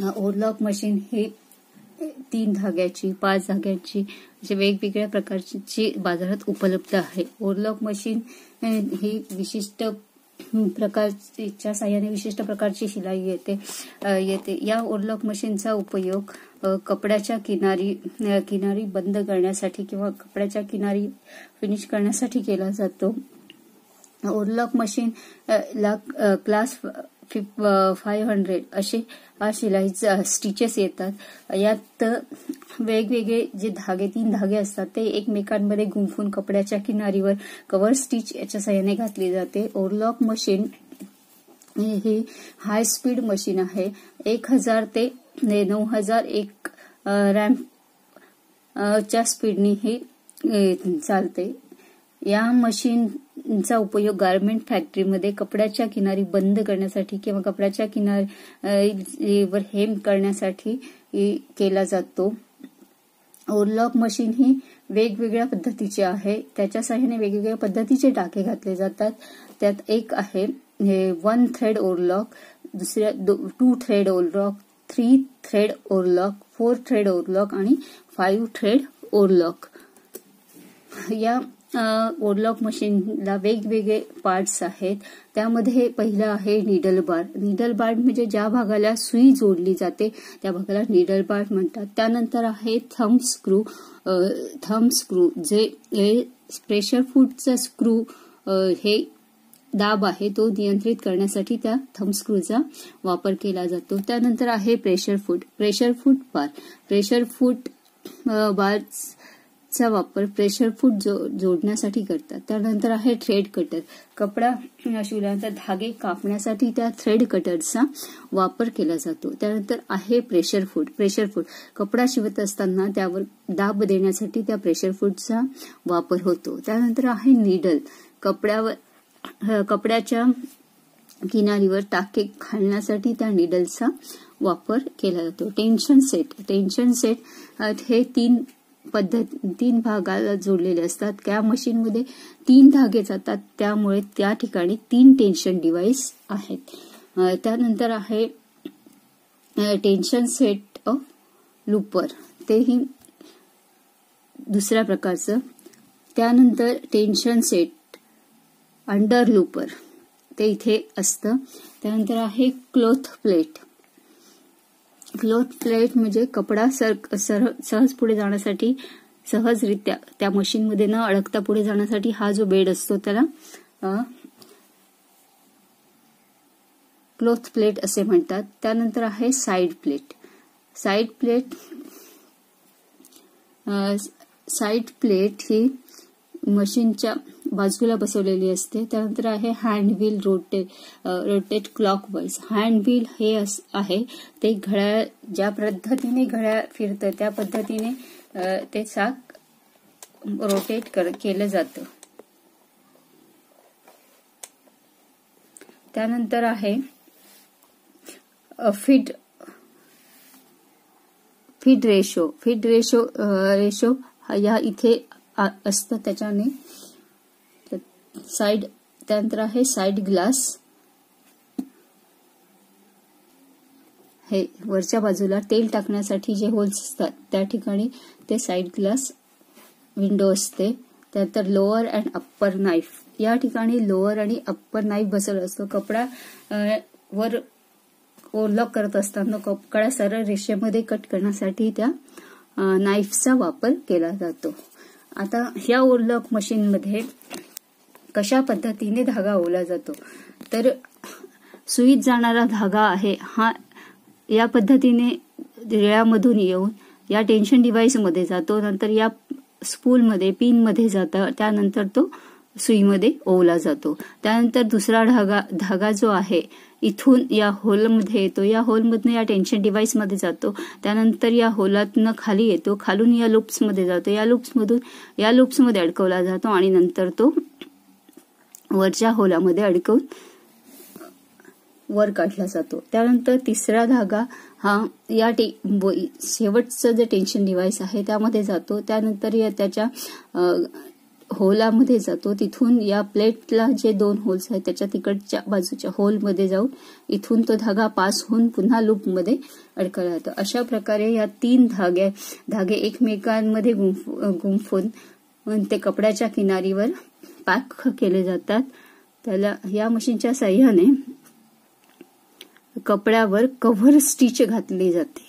Overlock machine हे 3 धाग्याची 5 धाग्याची असे वेगवेगळ्या प्रकारची बाजारात उपलब्ध आहे। ओव्हरलॉक मशीन ही विशिष्ट प्रकारच्या साहाय्याने विशिष्ट प्रकारची शिलाई येते। या ओव्हरलॉक मशीनचा उपयोग कपड्याच्या किनारी बंद करण्यासाठी किंवा कपड्याच्या किनारी फिनिश करण्यासाठी केला जातो। ओव्हरलॉक मशीन ला क्लास 500 असे शिलाईचे स्टिचेस येतात। यात वेगवेगळे जे 3 धागे असतात ते एकमेकांमध्ये गुंफून कपड्याच्या किनारीवर कव्हर स्टिच याच्या साहाय्याने घातली जाते। ओव्हरलॉक मशीन ही हाय स्पीड मशीन आहे। 1000 ते 9001 रॅम्प च्या स्पीडने हे चालते। या मशीनचा उपयोग गारमेंट फॅक्टरीमध्ये कपड्याच्या किनारी बंद करण्यासाठी किंवा कपड्याच्या किनारीवर हेम करण्यासाठी केला जातो। ओव्हरलॉक मशीन ही वेगवेगळ्या पद्धतीची आहे। त्याच्या साहाय्याने वेगवेगळ्या पद्धतीचे टाके घातले जातात। त्यात एक आहे 1 थ्रेड ओव्हरलॉक, दुसऱ्या 2 thread overlock, 3 thread overlock, 4 thread overlock आणि 5 थ्रेड ओव्हरलॉक। या ओव्हरलॉक मशीनला वेगवेगळे पार्ट्स आहेत। त्यामध्ये पहिलं आहे निडल बार। निडल बार म्हणजे ज्या भागाला सुई जोडली जाते त्या भागाला निडल बार म्हणतात। त्यानंतर आहे थंब स्क्रू जे प्रेशर फूटचा स्क्रू हे दाब आहे तो नियंत्रित करण्यासाठी त्या थंब स्क्रूचा वापर केला जातो। त्यानंतर आहे प्रेशर फूट बार। प्रेशर फूट बारचा वापर प्रेशर फूट जोडण्यासाठी करतात। त्यानंतर आहे थ्रेड कटर। कपडा शिवल्यानंतर धागे कापण्यासाठी त्या थ्रेड कटरचा वापर केला जातो। त्यानंतर आहे प्रेशर फूट कपडा शिवत असताना त्यावर दाब देण्यासाठी त्या प्रेशर फूटचा वापर होतो। त्यानंतर आहे नीडल। कपड्याच्या किनारीवर टाके घालण्यासाठी त्या निडलचा वापर केला जातो। टेन्शन सेट हे 3 भागाला जोडलेले असतात। त्या मशीनमध्ये 3 धागे जातात त्यामुळे त्या ठिकाणी 3 टेन्शन डिव्हाइस आहेत। त्यानंतर आहे टेन्शन सेट ऑफ लूपर, तेही दुसऱ्या प्रकारचं। त्यानंतर टेन्शन सेट अंडर लूपर ते इथे असतं। त्यानंतर आहे क्लॉथ प्लेट म्हणजे कपडा सहज पुढे जाण्यासाठी सहजरित्या त्या मशीनमध्ये न अडकता पुढे जाण्यासाठी हा जो बेड असतो त्याला क्लॉथ प्लेट असे म्हणतात। त्यानंतर आहे साइड प्लेट ही मशीनच्या बाजूला बसवलेली असते। त्यानंतर आहे hand wheel rotate clockwise. Hand wheel हे आहे ते घड्याळ ज्या पद्धतीने घड्याळ फिरतं त्या पद्धतीने ते चाक रोटेट केलं जातं। त्यानंतर आहे फीड रेशो या इथे असतं त्याच्याने साइड। त्यानंतर आहे साइड ग्लास, हे वरच्या बाजूला तेल टाकण्यासाठी जे होल्स असतात त्या ठिकाणी ते साइड ग्लास विंडो असते। त्यानंतर लोअर अँड अप्पर नाईफ, या ठिकाणी लोअर आणि अप्पर नाईफ बसवला असतो। कपडा वर ओव्हरलॉक करत असताना कपडा सरळ रेषेमध्ये कट करण्यासाठी त्या नाईफचा वापर केला जातो। आता ह्या ओव्हरलॉक मशीनमध्ये कशा पद्धतीने धागा ओवला जातो तर सुईत जाणारा धागा आहे हा या पद्धतीने रेळ्यामधून येऊन या टेन्शन डिव्हाइस मध्ये जातो। नंतर या स्पूलमध्ये पिनमध्ये जातो, त्यानंतर तो सुईमध्ये ओवला जातो। त्यानंतर दुसरा धागा जो आहे इथून या होलमध्ये येतो, या होलमधून या टेन्शन डिव्हाइस मध्ये जातो। त्यानंतर या होलातनं खाली येतो, खालून या लूप्समध्ये जातो, या लूप्समध्ये अडकवला जातो आणि नंतर तो वरच्या होलामध्ये अडकवून वर काढला जातो। त्यानंतर तिसरा धागा हा या शेवटचं जे टेन्शन डिव्हाइस आहे त्यामध्ये जातो। त्यानंतर त्याच्या होलामध्ये जातो, तिथून या प्लेटला जे 2 होल्स आहेत त्याच्या तिकडच्या बाजूच्या होलमध्ये जाऊन इथून तो धागा पास होऊन पुन्हा लूपमध्ये अडकला जातो. अशा प्रकारे या 3 धागे एकमेकांमध्ये गुंफून ते कपड्याच्या किनारीवर पॅक केले जातात. त्याला या मशीनच्या साह्याने कपड्यावर कव्हर स्टिच घातली जाते.